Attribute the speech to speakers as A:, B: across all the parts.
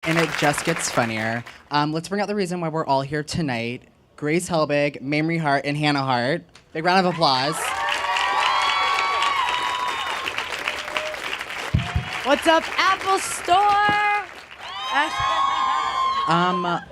A: And it just gets funnier. Let's bring out the reason why we're all here tonight. Grace Helbig, Mamrie Hart, and Hannah Hart. Big round of applause.
B: What's up, Apple Store?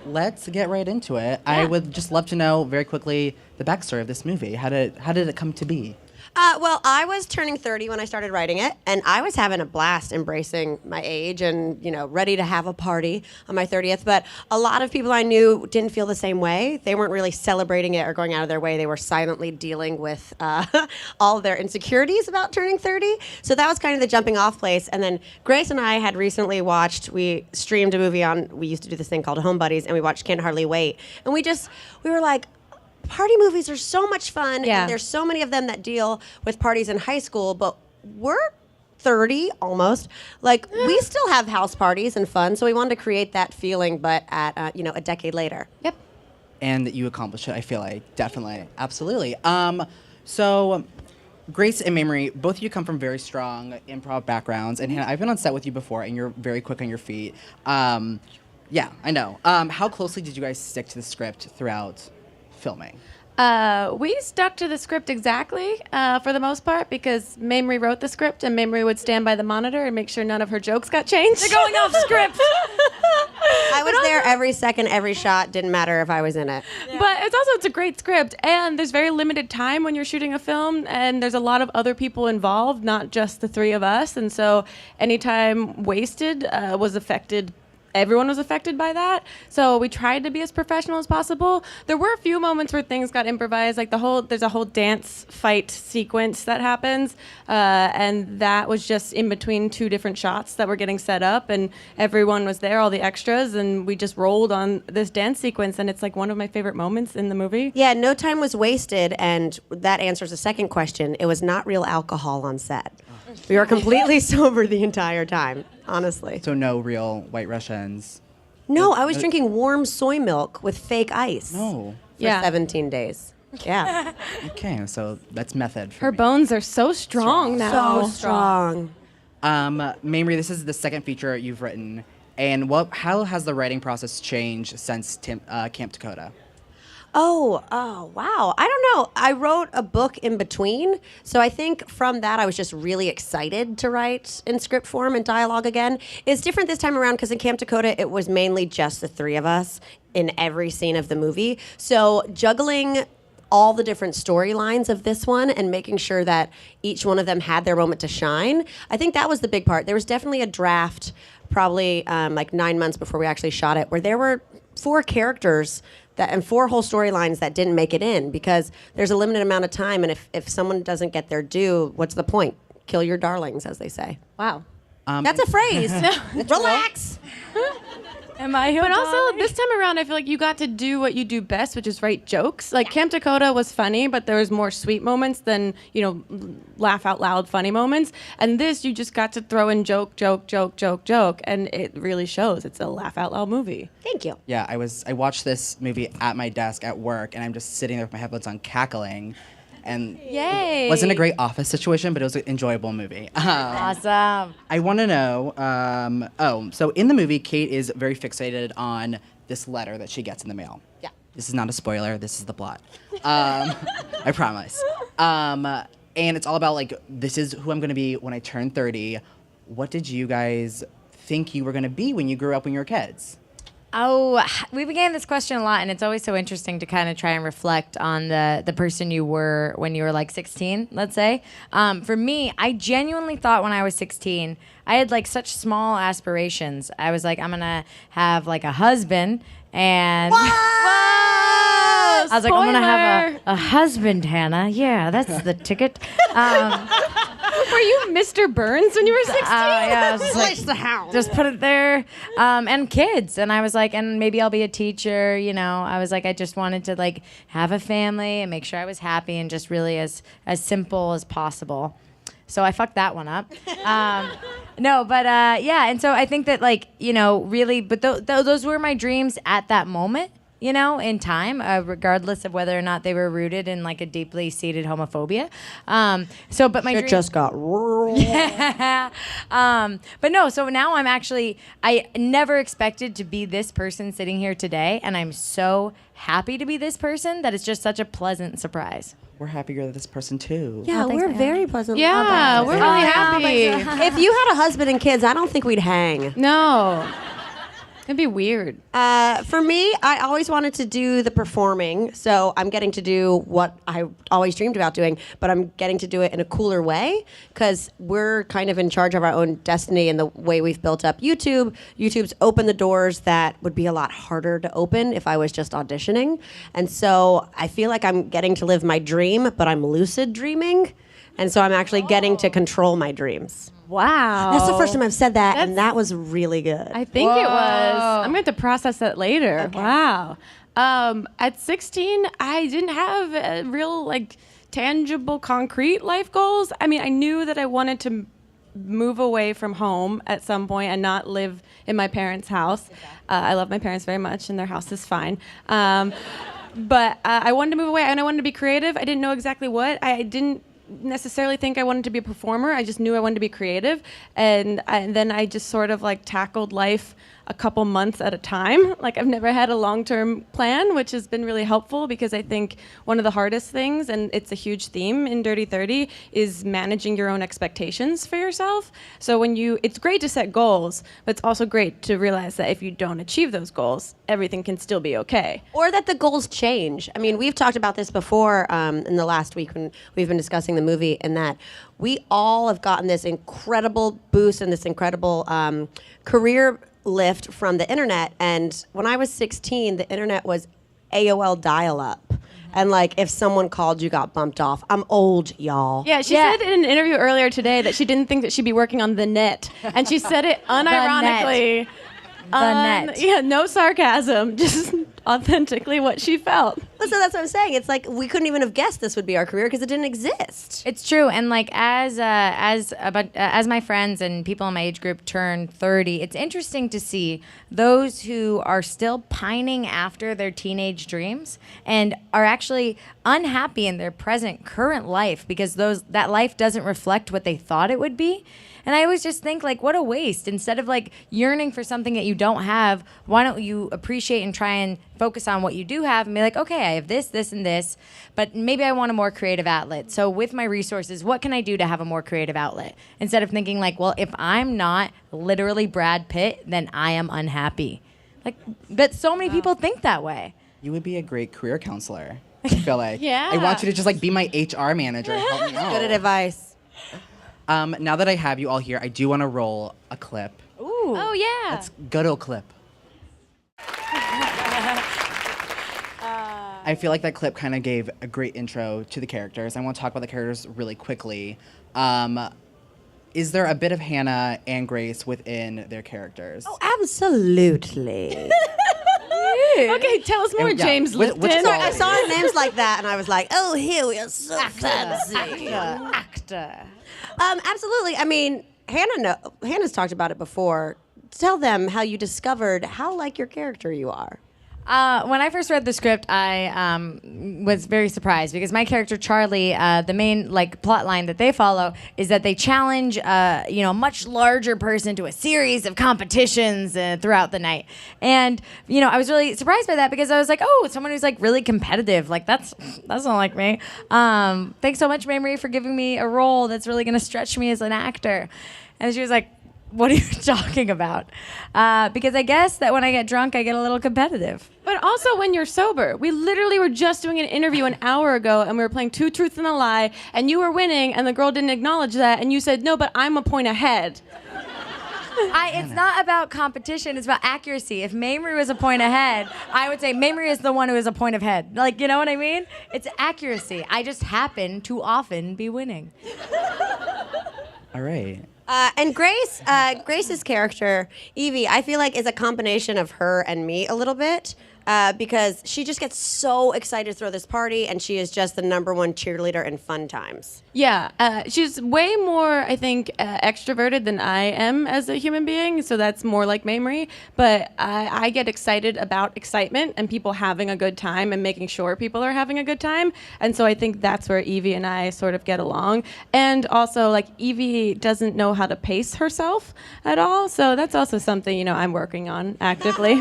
A: Let's get right into it. I would just love to know very quickly the backstory of this movie. How did it come to be?
C: Well, I was turning 30 when I started writing it, and I was having a blast embracing my age and, ready to have a party on my 30th. But a lot of people I knew didn't feel the same way. They weren't really celebrating it or going out of their way. They were silently dealing with all of their insecurities about turning 30. So that was kind of the jumping off place. And then Grace and I had recently we streamed a movie we used to do this thing called Home Buddies, and we watched Can't Hardly Wait. And we were like, party movies are so much fun, and there's so many of them that deal with parties in high school, but we're 30 almost. We still have house parties and fun, so we wanted to create that feeling, but at a decade later.
B: Yep.
A: And you accomplished it, I feel like. Definitely. Absolutely. So Grace and Mamrie, both of you come from very strong improv backgrounds, and Hannah, I've been on set with you before, and you're very quick on your feet. Yeah, I know. How closely did you guys stick to the script throughout filming?
D: We stuck to the script exactly for the most part because Mamrie wrote the script and Mamrie would stand by the monitor and make sure none of her jokes got changed.
B: They're going off script.
C: I was there every second, every shot. Didn't matter if I was in it.
D: Yeah. But it's a great script, and there's very limited time when you're shooting a film, and there's a lot of other people involved, not just the three of us, and so any time wasted was affected. Everyone was affected by that, so we tried to be as professional as possible. There were a few moments where things got improvised, like there's a whole dance fight sequence that happens, and that was just in between two different shots that were getting set up, and everyone was there, all the extras, and we just rolled on this dance sequence, and it's like one of my favorite moments in the movie.
C: Yeah, no time was wasted, and that answers the second question. It was not real alcohol on set. We were completely sober the entire time, honestly.
A: So no real White Russians?
C: No, I was drinking warm soy milk with fake ice.
A: No.
C: For 17 days. Yeah.
A: Okay, so that's method for
D: Her
A: me.
D: bones are so strong now.
C: So strong.
A: Mamrie, this is the second feature you've written, and how has the writing process changed since Camp Dakota?
C: Oh, wow. I don't know. I wrote a book in between. So I think from that, I was just really excited to write in script form and dialogue again. It's different this time around because in Camp Dakota, it was mainly just the three of us in every scene of the movie. So juggling all the different storylines of this one and making sure that each one of them had their moment to shine, I think that was the big part. There was definitely a draft probably 9 months before we actually shot it where there were 4 characters and 4 whole storylines that didn't make it in because there's a limited amount of time, and if someone doesn't get their due, what's the point? Kill your darlings, as they say.
D: Wow.
C: That's a phrase. Relax.
B: Am I
D: But also, this time around, I feel like you got to do what you do best, which is write jokes. Like, Camp Dakota was funny, but there was more sweet moments than, laugh out loud funny moments. And this, you just got to throw in joke, and it really shows. It's a laugh out loud movie.
C: Thank you.
A: Yeah, I watched this movie at my desk at work, and I'm just sitting there with my headphones on cackling. And
D: Yay.
A: It wasn't a great office situation, but it was an enjoyable movie.
B: Awesome.
A: I want to know, so in the movie, Kate is very fixated on this letter that she gets in the mail.
C: Yeah.
A: This is not a spoiler, this is the plot. I promise. And it's all about, this is who I'm going to be when I turn 30. What did you guys think you were going to be when you grew up when you were kids?
B: Oh, we began this question a lot, and it's always so interesting to kind of try and reflect on the person you were when you were 16, let's say. For me, I genuinely thought when I was 16, I had such small aspirations. I was like, I'm gonna have a husband, and I was like, I'm gonna have a husband, Hannah. Yeah, that's the ticket.
D: Were you Mr. Burns when you were 16?
B: Yeah, I was just
C: Place the house.
B: just put it there. And kids. And I was like, and maybe I'll be a teacher, I was like, I just wanted to have a family and make sure I was happy and just really as simple as possible. So I fucked that one up. No, but yeah. And so I think that really, but those were my dreams at that moment. in time, regardless of whether or not they were rooted in like a deeply seated homophobia. But my
C: It
B: dream
C: just got rural.
B: but no, so now I never expected to be this person sitting here today, and I'm so happy to be this person that it's just such a pleasant surprise.
A: We're happy you're this person too.
C: Yeah,
B: thanks,
C: we're
B: man.
C: very pleasant.
D: Yeah, we're really happy.
C: If you had a husband and kids, I don't think we'd hang.
D: No. It'd be weird.
C: For me, I always wanted to do the performing, so I'm getting to do what I always dreamed about doing, but I'm getting to do it in a cooler way because we're kind of in charge of our own destiny and the way we've built up YouTube. YouTube's opened the doors that would be a lot harder to open if I was just auditioning. And so I feel like I'm getting to live my dream, but I'm lucid dreaming. And so I'm actually getting to control my dreams.
B: Wow.
C: That's the first time I've said that, and that was really good.
D: I think it was. I'm going to have to process that later. Okay. Wow. At 16, I didn't have real, tangible, concrete life goals. I mean, I knew that I wanted to move away from home at some point and not live in my parents' house. I love my parents very much, and their house is fine. But I wanted to move away, and I wanted to be creative. I didn't know exactly what. I didn't necessarily think I wanted to be a performer. I just knew I wanted to be creative. And then I just sort of tackled life a couple months at a time. I've never had a long-term plan, which has been really helpful because I think one of the hardest things, and it's a huge theme in Dirty 30, is managing your own expectations for yourself. So it's great to set goals, but it's also great to realize that if you don't achieve those goals, everything can still be okay.
C: Or that the goals change. I mean, we've talked about this before in the last week when we've been discussing the movie, and that we all have gotten this incredible boost and this incredible career lift from the internet. And when I was 16, the internet was AOL dial-up. And if someone called, you got bumped off. I'm old, y'all.
D: Yeah, she said in an interview earlier today that she didn't think that she'd be working on the net. And she said it unironically.
B: The net.
D: Yeah, no sarcasm, just authentically what she felt.
C: So that's what I'm saying. It's we couldn't even have guessed this would be our career because it didn't exist.
B: It's true, and as my friends and people in my age group turn 30, it's interesting to see those who are still pining after their teenage dreams and are actually unhappy in their current life because that life doesn't reflect what they thought it would be. And I always just think, what a waste. Instead of, yearning for something that you don't have, why don't you appreciate and try and focus on what you do have and be like, okay, I have this, this, and this, but maybe I want a more creative outlet. So with my resources, what can I do to have a more creative outlet? Instead of thinking, well, if I'm not literally Brad Pitt, then I am unhappy. But so many people think that way.
A: You would be a great career counselor, I feel like.
D: Yeah.
A: I want you to just, be my HR manager and help me out.
C: Good advice.
A: Now that I have you all here, I do want to roll a clip.
B: Ooh.
D: Oh, yeah.
A: Let's go to a clip. I feel like that clip kind of gave a great intro to the characters. I want to talk about the characters really quickly. Is there a bit of Hannah and Grace within their characters?
C: Oh, absolutely.
D: Okay, tell us more,
A: Yeah,
D: James
A: which
D: Lipton.
A: song?
C: I saw names like that, and I was like, oh, here we are, so fancy.
B: Actor.
C: Absolutely. I mean, Hannah's talked about it before. Tell them how you discovered how like your character you are.
B: When I first read the script, I was very surprised because my character Charlie, the main plot line that they follow is that they challenge a much larger person to a series of competitions throughout the night, and I was really surprised by that because I was like, oh, someone who's really competitive, that's not like me. Thanks so much, Mamrie, for giving me a role that's really gonna stretch me as an actor. And she was like, what are you talking about? Because I guess that when I get drunk, I get a little competitive.
D: But also when you're sober. We literally were just doing an interview an hour ago, and we were playing Two Truths and a Lie, and you were winning, and the girl didn't acknowledge that, and you said, no, but I'm a point ahead.
B: It's not about competition. It's about accuracy. If Mamrie was a point ahead, I would say Mamrie is the one who is a point ahead. You know what I mean? It's accuracy. I just happen to often be winning.
A: All right.
C: And Grace's character, Evie, I feel like is a combination of her and me a little bit. because she just gets so excited to throw this party, and she is just the #1 cheerleader in fun times.
D: Yeah, she's way more, I think, extroverted than I am as a human being, so that's more like Mamrie. But I get excited about excitement and people having a good time and making sure people are having a good time. And so I think that's where Evie and I sort of get along. And also, like, Evie doesn't know how to pace herself at all, so that's also something, you know, I'm working on actively.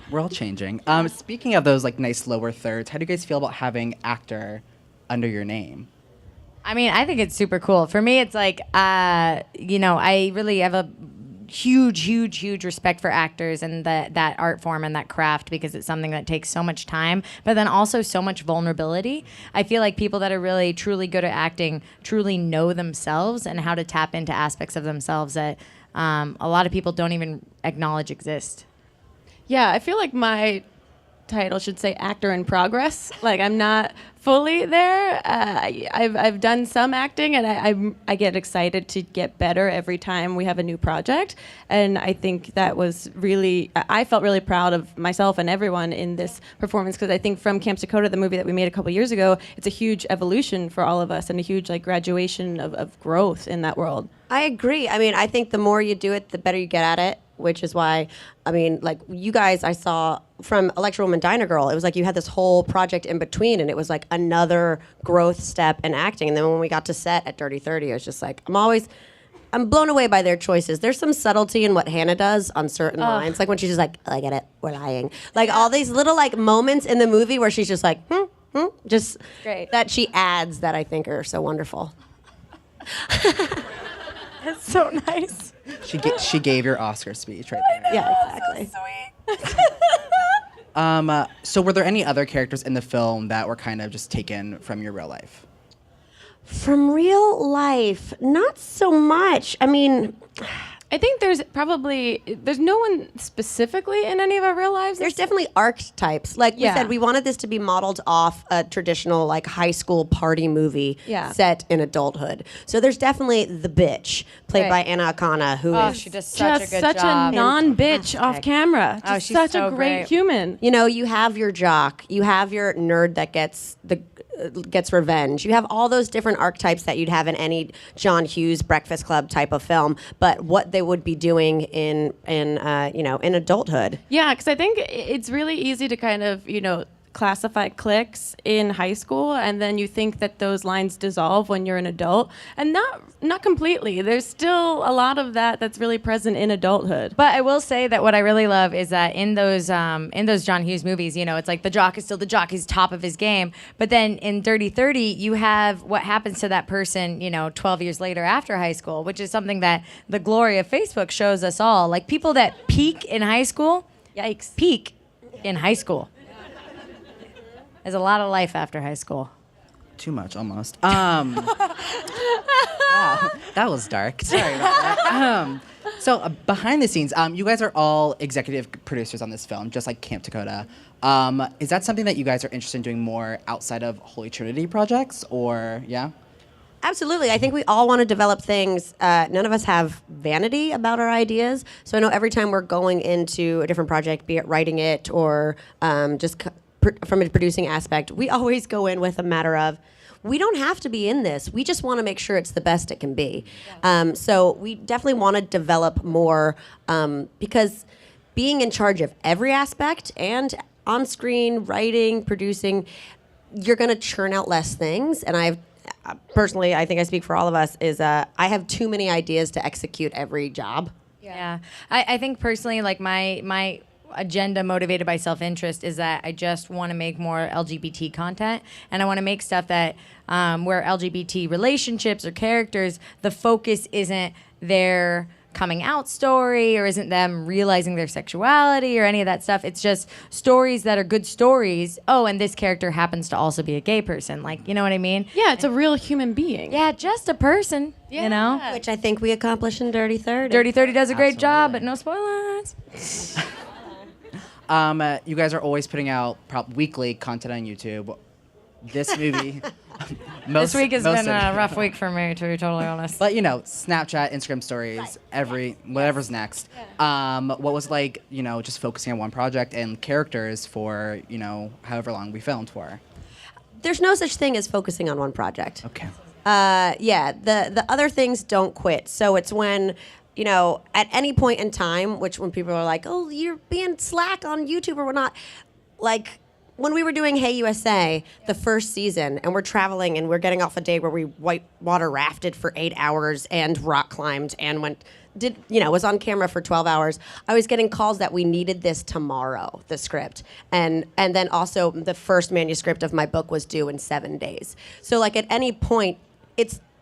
A: We're all changing. Speaking of those like nice lower thirds, how do you guys feel about having actor under your name?
B: I mean, I think it's super cool. For me, it's like, you know, I really have a huge respect for actors and that art form and that craft, because it's something that takes so much time, but then also so much vulnerability. I feel like people that are really, truly good at acting truly know themselves and how to tap into aspects of themselves that a lot of people don't even acknowledge exist.
D: Yeah, I feel like my title should say actor in progress. Like, I'm not fully there. I've done some acting, and I get excited to get better every time we have a new project. And I think that was really, I felt really proud of myself and everyone in this performance, because I think from Camp Dakota, the movie that we made a couple years ago, it's a huge evolution for all of us and a huge like graduation of growth in that world.
C: I agree. I mean, I think the more you do it, the better you get at it, which is why, I mean, like, you guys, I saw from Electra Woman Diner Girl, it was like you had this whole project in between, and it was like another growth step in acting. And then when we got to set at Dirty 30, I was just like, I'm blown away by their choices. There's some subtlety in what Hannah does on certain lines. Like when she's just like, oh, I get it, we're lying. Like all these little like moments in the movie where she's just like, just
B: Great.
C: that she adds that I think are so wonderful.
B: That's so nice.
A: She gave your Oscar speech right there.
C: Yeah, exactly.
A: So were there any other characters in the film that were kind of just taken from your real life?
C: From real life, not so much. I mean,
D: I think there's no one specifically in any of our real lives.
C: there's definitely archetypes. Like we
D: Yeah.
C: said, we wanted this to be modeled off a traditional like high school party movie
D: Yeah.
C: set in adulthood. So there's definitely the bitch played by
B: Right.
C: Anna Akana, who
B: Oh,
C: is,
B: she does such
D: just
B: a good
D: such
B: job.
D: a non-bitch off
C: Fantastic.
D: camera. Just
B: Oh, she's
D: such
B: so
D: a great
B: great.
D: human.
C: you know, you have your jock, you have your nerd that gets revenge. You have all those different archetypes that you'd have in any John Hughes Breakfast Club type of film, but what they would be doing in adulthood.
D: Yeah, because I think it's really easy to kind of, classify cliques in high school, and then you think that those lines dissolve when you're an adult, and not completely. There's still a lot of that's really present in adulthood.
B: But I will say that what I really love is that in those John Hughes movies, it's like the jock is still the jock, he's top of his game. But then in Dirty 30, you have what happens to that person, 12 years later after high school, which is something that the glory of Facebook shows us all. Like people that peak in high school, yikes, peak in high school. There's a lot of life after high school.
A: Too much, almost. Wow, that was dark. Sorry about that. So behind the scenes, you guys are all executive producers on this film, just like Camp Dakota. Is that something that you guys are interested in doing more outside of Holy Trinity projects, or yeah?
C: Absolutely. I think we all want to develop things. None of us have vanity about our ideas. So I know every time we're going into a different project, be it writing it or from a producing aspect, we always go in with a matter of, we don't have to be in this. We just want to make sure it's the best it can be. Yeah. So we definitely want to develop more because being in charge of every aspect and on-screen, writing, producing, you're going to churn out less things. And personally, I think I speak for all of us, is I have too many ideas to execute every job.
B: Yeah. I think personally, like my agenda motivated by self-interest is that I just want to make more LGBT content, and I want to make stuff that where LGBT relationships or characters, the focus isn't their coming out story or isn't them realizing their sexuality or any of that stuff. It's just stories that are good stories. Oh, and this character happens to also be a gay person. Like, you know what I mean?
D: Yeah, it's a real human being.
B: Yeah, just a person,
C: Which I think we accomplished in Dirty 30.
B: Dirty 30 does a great job,
A: Absolutely.
B: but no spoilers.
A: You guys are always putting out weekly content on YouTube. This movie,
B: This week has been a
A: of-
B: rough week for me, to be totally honest.
A: But you know, Snapchat, Instagram stories, whatever's next. What was like, you know, just focusing on one project and characters for, you know, however long we filmed for.
C: There's no such thing as focusing on one project.
A: Okay.
C: Yeah, the other things don't quit. So it's when, you know, at any point in time, which when people are like, oh, you're being slack on YouTube or whatnot, like when we were doing Hey USA, the first season, and we're traveling and we're getting off a day where we whitewater rafted for 8 hours and rock climbed and was on camera for 12 hours. I was getting calls that we needed this tomorrow, the script. And then also the first manuscript of my book was due in 7 days. So like at any point,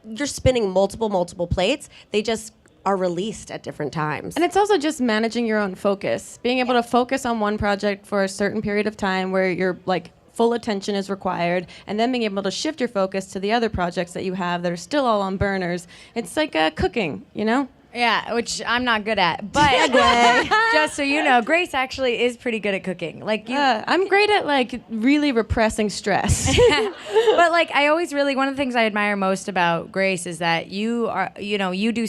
C: you're spinning multiple plates. They just are released at different times.
D: And it's also just managing your own focus, being able to focus on one project for a certain period of time where your like full attention is required, and then being able to shift your focus to the other projects that you have that are still all on burners. It's like cooking, you know?
B: Yeah, which I'm not good at. But just so you know, Grace actually is pretty good at cooking. Like
D: I'm great at like really repressing stress.
B: But like I always really one of the things I admire most about Grace is that you are, you know, you do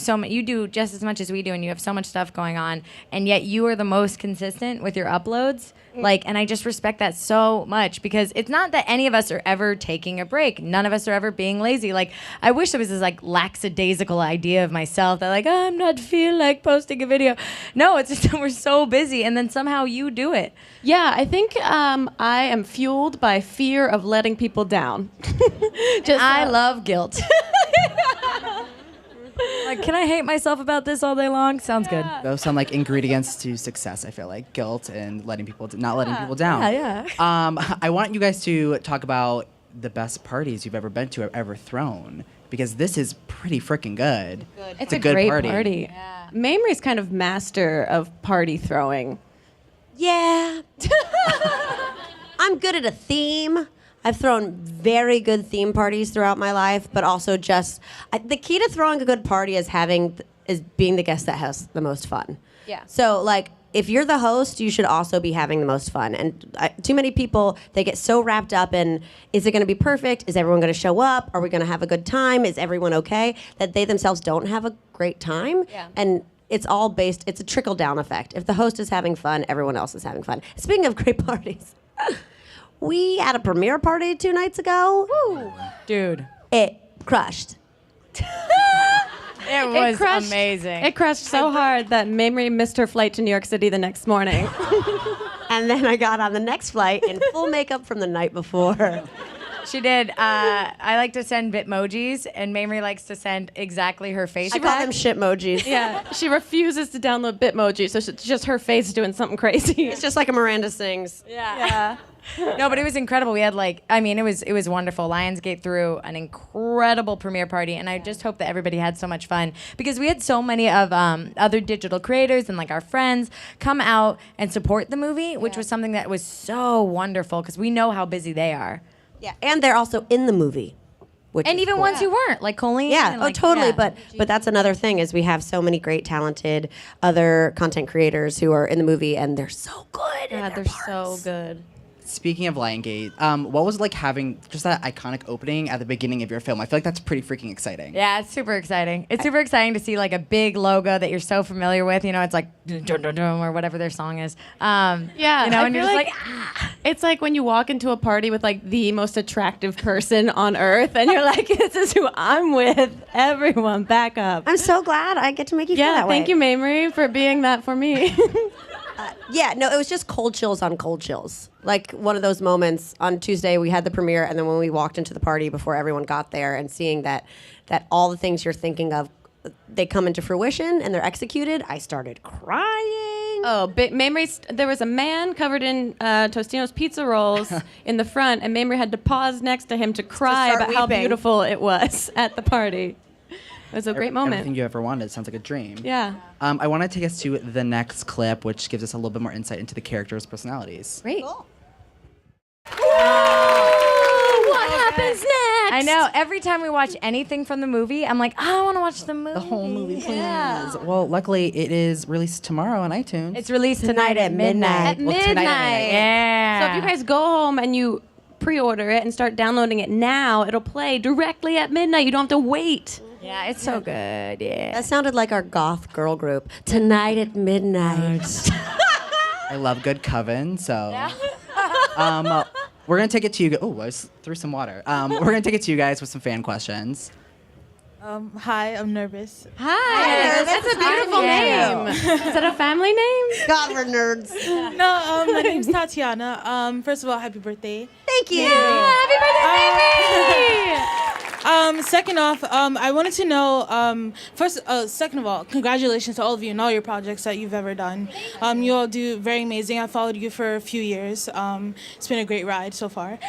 B: just as much as we do, and you have so much stuff going on, and yet you are the most consistent with your uploads. Like, and I just respect that so much, because it's not that any of us are ever taking a break. None of us are ever being lazy. Like, I wish there was this like lackadaisical idea of myself that like, I'm not feeling like posting a video. No, it's just that we're so busy, and then somehow you do it.
D: Yeah, I think I am fueled by fear of letting people down.
B: I love guilt. Like, can I hate myself about this all day long? Sounds good.
A: Those sound like ingredients to success, I feel like. Guilt and not letting people down.
B: Yeah.
A: I want you guys to talk about the best parties you've ever been to or ever thrown, because this is pretty freaking good.
D: It's a
A: good
D: great
A: party.
D: Yeah. Mamrie's kind of master of party throwing.
C: Yeah. I'm good at a theme. I've thrown very good theme parties throughout my life, but also the key to throwing a good party is being the guest that has the most fun.
D: Yeah.
C: So like, if you're the host, you should also be having the most fun. And too many people, they get so wrapped up in, is it going to be perfect? Is everyone going to show up? Are we going to have a good time? Is everyone okay? That they themselves don't have a great time.
D: Yeah.
C: And it's a trickle-down effect. If the host is having fun, everyone else is having fun. Speaking of great parties, we had a premiere party 2 nights ago.
B: Woo. Dude.
C: It crushed.
B: It was
D: crushed,
B: amazing.
D: It crushed so hard that Mamrie missed her flight to New York City the next morning.
C: And then I got on the next flight in full makeup from the night before.
B: She did. I like to send Bitmojis, and Mamrie likes to send exactly her face.
C: I call them shitmojis.
D: Yeah, she refuses to download Bitmoji, so it's just her face doing something crazy.
C: It's just like a Miranda sings.
B: Yeah. No, but it was incredible. We had it was wonderful. Lionsgate threw an incredible premiere party, and I just hope that everybody had so much fun, because we had so many of other digital creators and like our friends come out and support the movie, which was something that was so wonderful, because we know how busy they are.
C: Yeah, and they're also in the movie.
B: And even ones who weren't, like Colleen.
C: Yeah,
B: and
C: totally.
B: Yeah.
C: But that's another thing, is we have so many great, talented other content creators who are in the movie, and they're so good.
D: Yeah, they're so good.
A: Speaking of Liongate, what was it like having just that iconic opening at the beginning of your film? I feel like that's pretty freaking exciting.
B: Yeah, it's super exciting. It's super exciting to see like a big logo that you're so familiar with. You know, it's like dun, dun, dun, or whatever their song is.
D: Yeah,
B: you know,
D: I
B: and you're
D: feel
B: just
D: like it's like when you walk into a party with like the most attractive person on earth, and you're like, "This is who I'm with." Everyone, back up.
C: I'm so glad I get to make you feel that way.
D: Thank you, Mamrie, for being that for me.
C: Yeah, no, it was just cold chills on cold chills. Like one of those moments on Tuesday, we had the premiere, and then when we walked into the party before everyone got there, and seeing that all the things you're thinking of, they come into fruition and they're executed, I started crying.
D: Oh, Mamrie, there was a man covered in Tostino's pizza rolls in the front, and Mamrie had to pause next to him to cry
C: start
D: about how
C: weeping.
D: beautiful it was at the party. It was a great moment.
A: Everything you ever wanted. Sounds like a dream.
D: Yeah.
A: I want to take us to the next clip, which gives us a little bit more insight into the characters' personalities.
D: Great.
C: Cool.
D: What happens next?
B: I know. Every time we watch anything from the movie, I'm like, oh, I want to watch the movie.
A: The whole movie, please.
B: Yeah.
A: Well, luckily, it is released tomorrow on iTunes.
B: It's released tonight at midnight.
D: At midnight.
A: tonight at midnight.
B: Yeah.
D: So if you guys go home and you pre-order it and start downloading it now, it'll play directly at midnight. You don't have to wait.
B: Yeah, it's so good. Yeah.
C: That sounded like our goth girl group. Tonight at midnight.
A: I love good coven, so. We're gonna take it to you. Oh, I just threw some water. We're gonna take it to you guys with some fan questions.
E: Hi, I'm nervous.
D: Hi. That's a beautiful name. Is that a family name?
C: God, we're nerds.
E: No, my name's Tatiana. First of all, happy birthday.
C: Thank you.
D: Happy birthday, baby!
E: Second off, I wanted to know, second of all, congratulations to all of you and all your projects that you've ever done. You all do very amazing. I followed you for a few years. It's been a great ride so far.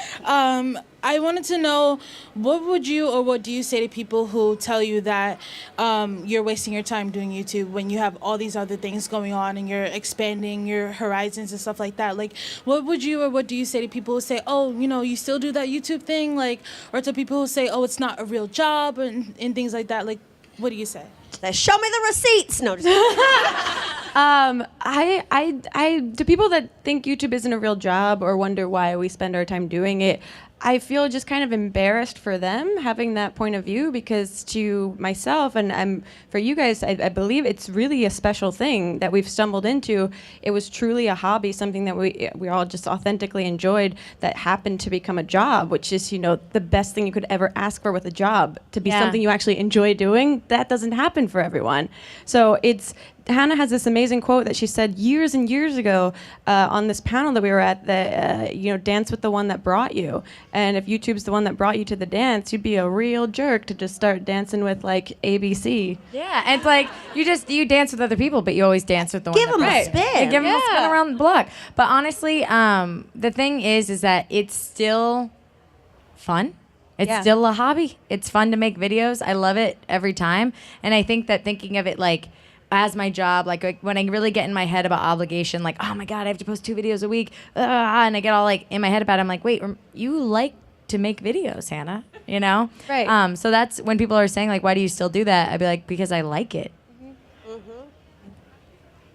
E: I wanted to know, what do you say to people who tell you that you're wasting your time doing YouTube when you have all these other things going on and you're expanding your horizons and stuff like that? Like, what do you say to people who say, oh, you still do that YouTube thing? Like, or to people who say, oh, it's not a real job and things like that? Like, what do you say?
C: Show me the receipts. No, just
D: To people that think YouTube isn't a real job or wonder why we spend our time doing it, I feel just kind of embarrassed for them having that point of view, because to myself and for you guys, I believe it's really a special thing that we've stumbled into. It was truly a hobby, something that we all just authentically enjoyed, that happened to become a job, which is, the best thing you could ever ask for with a job, to be something you actually enjoy doing. That doesn't happen for everyone. So Hannah has this amazing quote that she said years and years ago on this panel that we were at, that, dance with the one that brought you. And if YouTube's the one that brought you to the dance, you'd be a real jerk to just start dancing with, like, ABC.
B: Yeah, and it's like, you dance with other people, but you always dance with the
C: Give
B: one that
C: them a
B: brought you.
C: spin.
B: Yeah, give them a spin around the block. But honestly, the thing is that it's still fun. It's still a hobby. It's fun to make videos. I love it every time. And I think that thinking of it like as my job, like when I really get in my head about obligation, like, oh my God, I have to post 2 videos a week, and I get all like in my head about it. I'm like, wait, you like to make videos, Hannah,
D: Right.
B: So that's when people are saying like, why do you still do that? I'd be like, because I like it.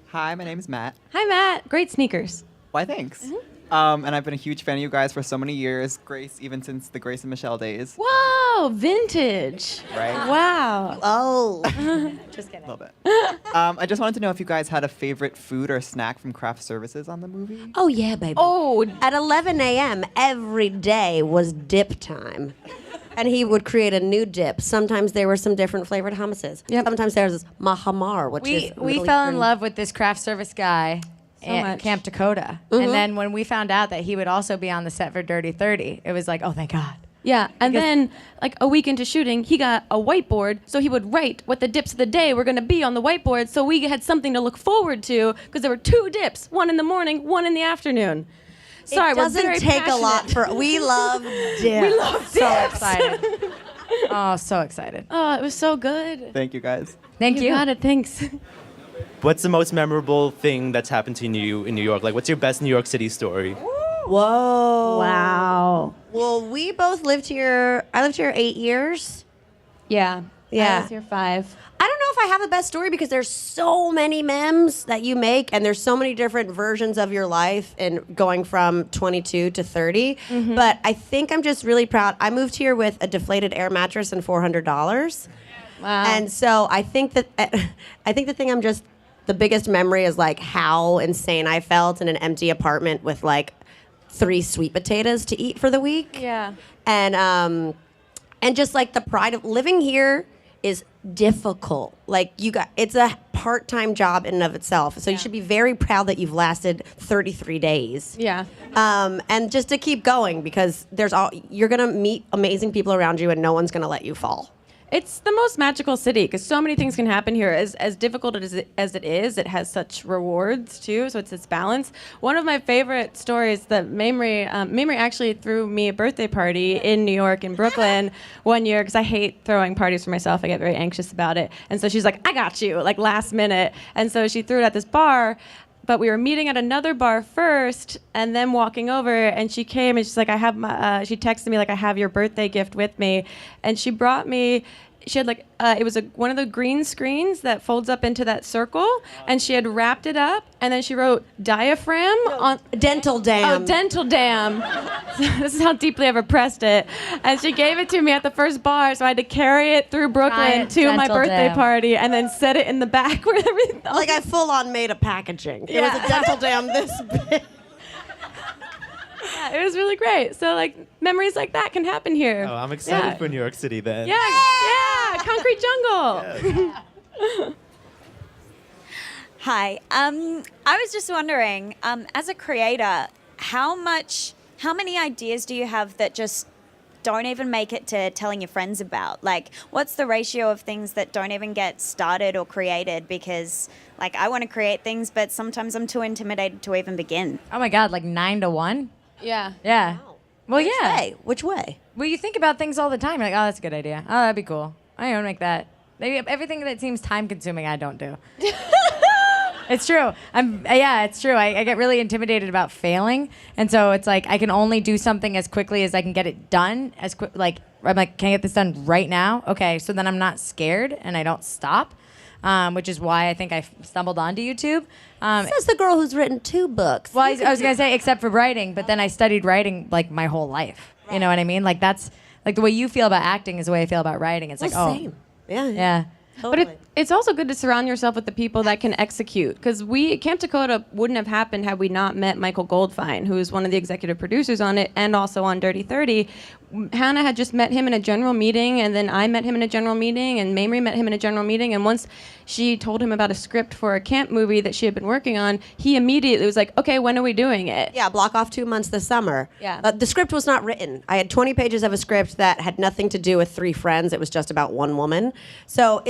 F: Hi, my name's Matt.
D: Hi, Matt. Great sneakers.
F: Why, thanks. And I've been a huge fan of you guys for so many years. Grace, even since the Grace and Michelle days.
D: Wow, vintage.
F: Right?
D: Wow.
C: Oh.
B: Just kidding.
F: A little bit. I just wanted to know if you guys had a favorite food or snack from craft services on the movie.
C: Oh, yeah, baby.
D: Oh,
C: At 11 a.m. every day was dip time. And he would create a new dip. Sometimes there were some different flavored hummuses.
D: Yep.
C: Sometimes there was mahamar, which
B: We
C: is
B: fell in love with this craft service guy at
D: much.
B: Camp Dakota. And then when we found out that he would also be on the set for Dirty 30, it was like, oh, thank God.
D: yeah. And then, like a week into shooting, he got a whiteboard, so he would write what the dips of the day were going to be on the whiteboard, so we had something to look forward to, because there were 2 dips, one in the morning, one in the afternoon. Sorry,
C: it
D: we're
C: doesn't
D: very
C: take
D: passionate.
C: a lot for. We love dip.
D: We love
B: So
D: dips.
B: excited. Oh, so excited.
D: Oh, it was so good.
F: Thank you guys.
B: Thank you.
D: got it. Thanks.
G: What's the most memorable thing that's happened to you in New York? Like, what's your best New York City story?
C: Whoa.
D: Wow.
C: Well, we both lived here. I lived here 8 years.
D: Yeah.
C: Yeah.
D: I was here 5.
C: I don't know if I have the best story, because there's so many memes that you make, and there's so many different versions of your life, and going from 22 to 30. But I think I'm just really proud. I moved here with a deflated air mattress and $400.
D: Wow.
C: And so I think the thing the biggest memory is like how insane I felt in an empty apartment with like 3 sweet potatoes to eat for the week.
D: Yeah.
C: And just like the pride of living here is difficult. Like it's a part-time job in and of itself. So you should be very proud that you've lasted 33 days.
D: Yeah.
C: And just to keep going, because you're gonna meet amazing people around you, and no one's gonna let you fall.
D: It's the most magical city, because so many things can happen here. As difficult as it is, it has such rewards too. So it's this balance. One of my favorite stories that Mamrie actually threw me a birthday party in New York, in Brooklyn, one year, because I hate throwing parties for myself. I get very anxious about it. And so she's like, "I got you," like last minute. And so she threw it at this bar. But we were meeting at another bar first, and then walking over, and she came and she's like, she texted me like, "I have your birthday gift with me," and she brought me, she had like it was one of the green screens that folds up into that circle, and she had wrapped it up, and then she wrote diaphragm on
C: Dental dam.
D: Oh, dental dam. This is how deeply I've oppressed it. And she gave it to me at the first bar, so I had to carry it through Brooklyn
B: Giant
D: to my
B: dental
D: birthday
B: dam.
D: party, and then set it in the back where everything.
C: Like I full on made a packaging. It was
D: Yeah.
C: a dental dam this big.
D: Yeah, it was really great. So like memories like that can happen here.
G: Oh, I'm excited
D: Yeah.
G: for New York City then.
D: Yeah, concrete jungle.
H: Hi. I was just wondering, as a creator, how many ideas do you have that just don't even make it to telling your friends about? Like, what's the ratio of things that don't even get started or created? Because, like, I want to create things, but sometimes I'm too intimidated to even begin.
B: Oh my God, like 9 to 1?
D: Yeah.
B: Yeah. Well, yeah.
C: Hey, which way?
B: Well, you think about things all the time. You're like, oh, that's a good idea. Oh, that'd be cool. I don't make that. Maybe everything that seems time consuming, I don't do. It's true. It's true. I get really intimidated about failing, and so it's like I can only do something as quickly as I can get it done. I'm like, can I get this done right now? Okay, so then I'm not scared and I don't stop, which is why I think I stumbled onto YouTube.
C: Says the girl who's written 2 books.
B: Well, I was gonna say except for writing, but then I studied writing like my whole life. You know what I mean? Like that's like the way you feel about acting is the way I feel about writing. It's like, oh,
C: same. Yeah.
B: yeah.
C: Totally.
D: But it's also good to surround yourself with the people that can execute. Because Camp Dakota wouldn't have happened had we not met Michael Goldfein, who is one of the executive producers on it and also on Dirty 30. Hannah had just met him in a general meeting, and then I met him in a general meeting, and Mamrie met him in a general meeting. And once she told him about a script for a camp movie that she had been working on, he immediately was like, okay, when are we doing it?
C: Yeah, block off 2 months this summer.
D: Yeah.
C: The script was not written. I had 20 pages of a script that had nothing to do with 3 friends. It was just about one woman. So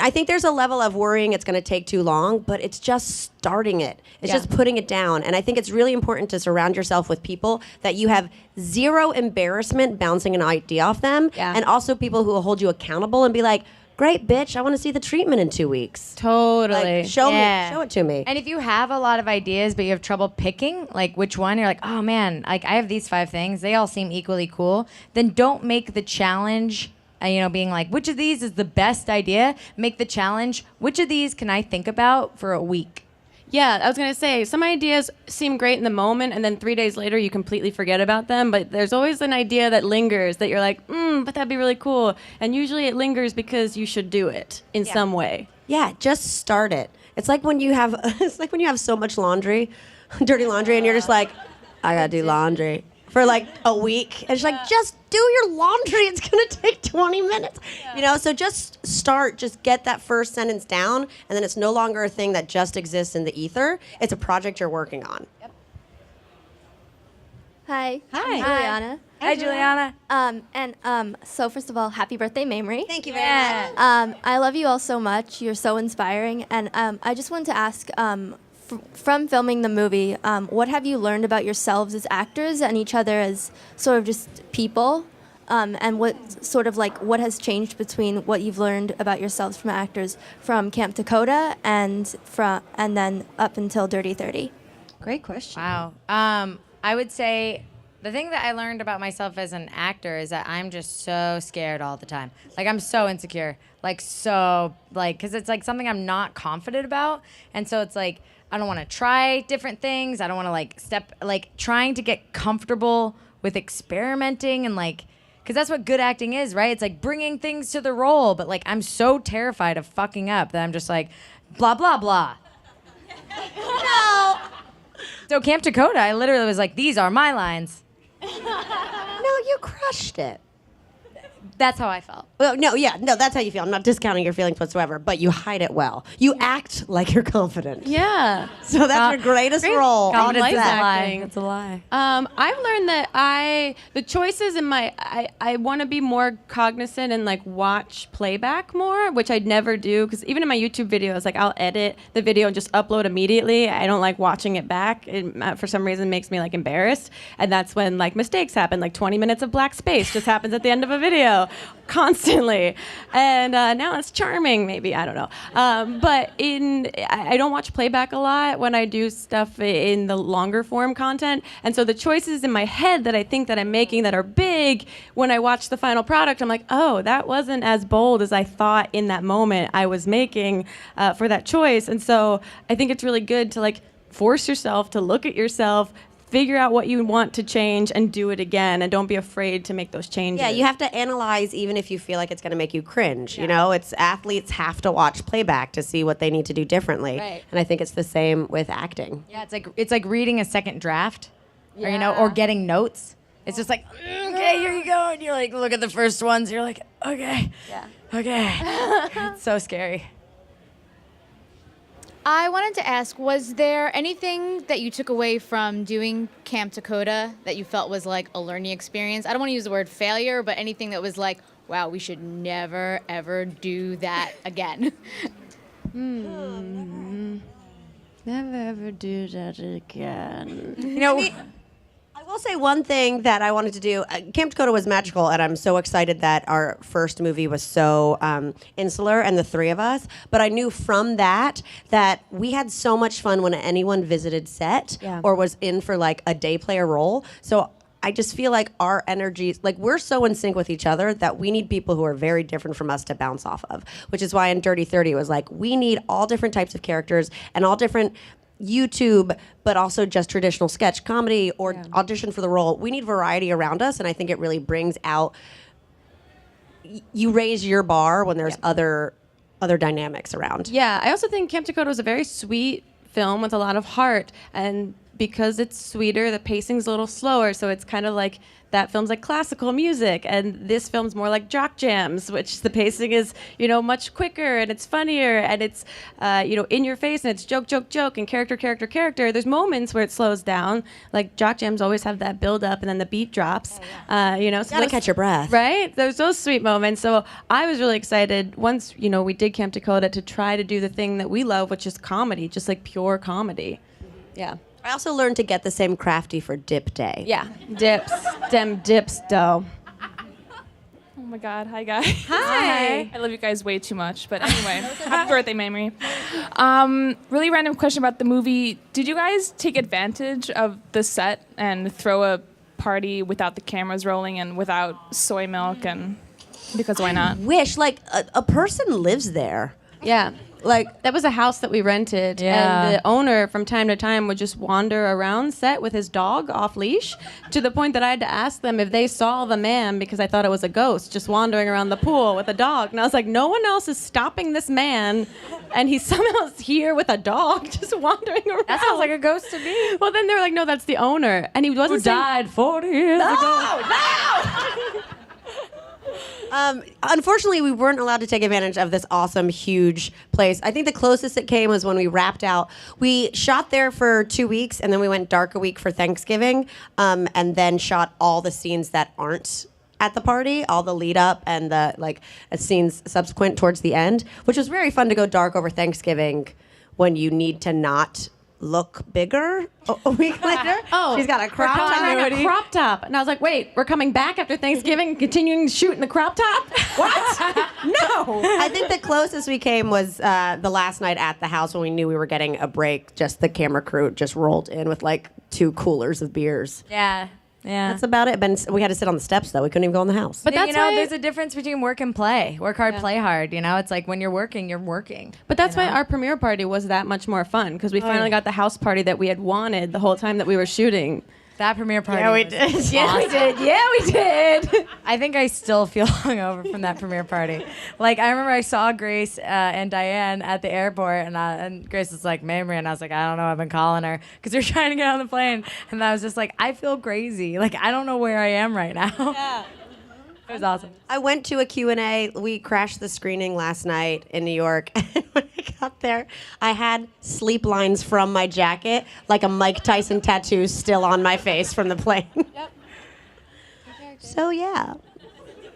C: I think there's a level of worrying it's going to take too long, but it's just starting it. It's just putting it down. And I think it's really important to surround yourself with people that you have zero embarrassment bouncing an idea off them.
D: Yeah.
C: And also people who will hold you accountable and be like, great, bitch, I want to see the treatment in 2 weeks.
D: Totally.
C: Like, show
B: Yeah.
C: it to me.
B: And if you have a lot of ideas, but you have trouble picking, like which one, you're like, oh man, like I have these 5 things, they all seem equally cool. Then don't make the challenge, being like, which of these is the best idea? Make the challenge, which of these can I think about for a week?
D: Yeah, I was going to say, some ideas seem great in the moment, and then 3 days later you completely forget about them, but there's always an idea that lingers that you're like, but that'd be really cool. And usually it lingers because you should do it in some way.
C: Yeah, just start it. It's like when you have so much laundry, dirty laundry, and you're just like, I gotta do laundry for like a week. And it's like, just do your laundry. It's gonna take 20 minutes. So just start, just get that first sentence down, and then it's no longer a thing that just exists in the ether. It's a project you're working on.
I: Hi.
B: Hi.
I: I'm Juliana.
B: Hi, Juliana.
I: So first of all, happy birthday, Mamrie.
C: Thank you very much.
I: I love you all so much. You're so inspiring. And I just wanted to ask, from filming the movie, what have you learned about yourselves as actors and each other as sort of just people? And what has changed between what you've learned about yourselves from actors from Camp Dakota and then up until Dirty 30?
C: Great question.
B: Wow. I would say the thing that I learned about myself as an actor is that I'm just so scared all the time. Like, I'm so insecure. Because it's like something I'm not confident about. And so it's like, I don't want to try different things. I don't want to trying to get comfortable with experimenting and because that's what good acting is, right? It's like bringing things to the role. But I'm so terrified of fucking up that I'm just like, blah, blah, blah.
C: No.
B: So Camp Dakota, I literally was like, these are my lines.
C: No, you crushed it.
B: That's how I felt.
C: Well, no, that's how you feel. I'm not discounting your feelings whatsoever, but you hide it well. You act like you're confident.
D: Yeah.
C: So that's your greatest role.
B: Confidence
D: like
B: is a
D: that.
B: lie. It's a lie.
D: I've learned that the choices in I want to be more cognizant and watch playback more, which I'd never do, because even in my YouTube videos, I'll edit the video and just upload immediately. I don't like watching it back. It, for some reason, makes me embarrassed, and that's when mistakes happen. 20 minutes of black space just happens at the end of a video. constantly. And now it's charming, maybe, I don't know. But I don't watch playback a lot when I do stuff in the longer form content. And so the choices in my head that I think that I'm making that are big, when I watch the final product, I'm like, oh, that wasn't as bold as I thought in that moment I was making for that choice. And so I think it's really good to like force yourself to look at yourself, figure out what you want to change, and do it again. And don't be afraid to make those changes.
C: Yeah, you have to analyze even if you feel like it's going to make you cringe. You know, it's athletes have to watch playback to see what they need to do differently.
B: Right.
C: And I think it's the same with acting.
B: Yeah, it's like reading a second draft, or or getting notes. It's just like, okay, here you go, and you're like, look at the first ones. You're like, okay, okay. It's so scary.
J: I wanted to ask, was there anything that you took away from doing Camp Dakota that you felt was like a learning experience? I don't want to use the word failure, but anything that was like, wow, we should never, ever do that again.
D: Never ever do that again.
B: You know,
C: I will say one thing that I wanted to do. Camp Dakota was magical, and I'm so excited that our first movie was so insular and the three of us. But I knew from that we had so much fun when anyone visited set or was in for like a day player role. So I just feel like our energies, like we're so in sync with each other that we need people who are very different from us to bounce off of, which is why in Dirty 30 it was like, we need all different types of characters and all different YouTube, but also just traditional sketch comedy or audition for the role. We need variety around us, and I think it really brings out, you raise your bar when there's other dynamics around.
D: Yeah, I also think Camp Dakota was a very sweet film with a lot of heart, and because it's sweeter, the pacing's a little slower, so it's kind of like that film's like classical music, and this film's more like jock jams, which the pacing is, much quicker, and it's funnier, and it's, in your face, and it's joke, joke, joke, and character, character, character. There's moments where it slows down, like jock jams always have that build up, and then the beat drops. So
C: You gotta catch your breath.
D: right? There's those sweet moments. So I was really excited once, we did Camp Dakota to try to do the thing that we love, which is comedy, just like pure comedy. Yeah.
C: I also learned to get the same crafty for dip day.
D: Yeah, dips, dem dips, dough.
K: Oh my God, hi guys.
D: Hi.
K: I love you guys way too much, but anyway, happy birthday, Mamrie. Really random question about the movie. Did you guys take advantage of the set and throw a party without the cameras rolling and without soy milk, and because why not?
C: Wish, like, a person lives there.
D: Yeah. Like, that was a house that we rented, and the owner from time to time would just wander around set with his dog off leash, to the point that I had to ask them if they saw the man, because I thought it was a ghost just wandering around the pool with a dog. And I was like, no one else is stopping this man, and he somehow is here with a dog just wandering around.
B: That sounds like a ghost to me.
D: Well, then they were like, no, that's the owner, and he wasn't
B: Who died 40 years ago.
C: No! Unfortunately, we weren't allowed to take advantage of this awesome, huge place. I think the closest it came was when we wrapped out. We shot there for 2 weeks, and then we went dark a week for Thanksgiving, and then shot all the scenes that aren't at the party, all the lead up and the scenes subsequent towards the end, which was very fun to go dark over Thanksgiving when you need to not look bigger a week later.
D: Oh,
C: she's got a crop top.
D: A crop top. And I was like, wait, we're coming back after Thanksgiving and continuing to shoot in the crop top? What?
C: No. I think the closest we came was the last night at the house when we knew we were getting a break. Just the camera crew just rolled in with like 2 coolers of beers.
B: Yeah. Yeah.
C: That's about it. But we had to sit on the steps, though. We couldn't even go in the house.
B: But that's why there's a difference between work and play. Work hard, play hard. It's like when you're working, you're working.
D: But that's why our premiere party was that much more fun, because we finally got the house party that we had wanted the whole time that we were shooting.
B: That premiere party.
C: Yeah, we
B: was
C: did.
B: awesome.
D: Yeah, we did. Yeah, we did.
B: I think I still feel hungover from that premiere party. Like, I remember I saw Grace and Diane at the airport, and Grace was like, Mamrie, and I was like, I don't know, I've been calling her, because we are trying to get on the plane, and I was just like, I feel crazy. Like, I don't know where I am right now.
C: Yeah.
B: It was awesome.
C: I went to a Q&A. We crashed the screening last night in New York. And when I got there, I had sleep lines from my jacket, like a Mike Tyson tattoo still on my face from the plane. Yep. So, yeah.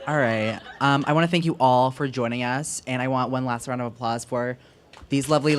A: All right. I want to thank you all for joining us, and I want one last round of applause for these lovely ladies.